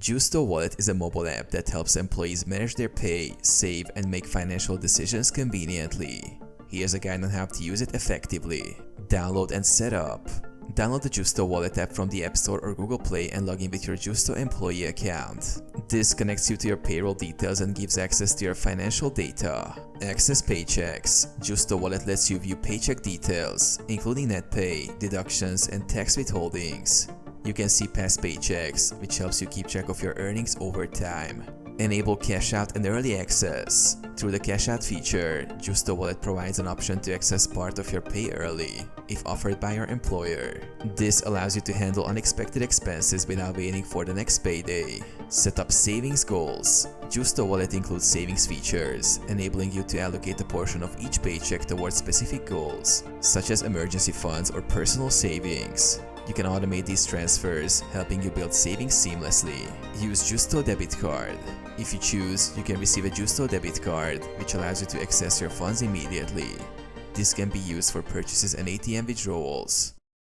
Justo Wallet is a mobile app that helps employees manage their pay, save, and make financial decisions conveniently. Here's a guide on how to use it effectively. Download and set up. Download the Justo Wallet app from the App Store or Google Play and log in with your Justo employee account. This connects you to your payroll details and gives access to your financial data. Access paychecks. Justo Wallet lets you view paycheck details, including net pay, deductions, and tax withholdings. You can see past paychecks, which helps you keep track of your earnings over time. Enable cash out and early access. Through the cash out feature, Justo Wallet provides an option to access part of your pay early, if offered by your employer. This allows you to handle unexpected expenses without waiting for the next payday. Set up savings goals. Justo Wallet includes savings features, enabling you to allocate a portion of each paycheck towards specific goals, such as emergency funds or personal savings. You can automate these transfers, helping you build savings seamlessly. Use Justo Debit Card. If you choose, you can receive a Justo Debit Card, which allows you to access your funds immediately. This can be used for purchases and ATM withdrawals.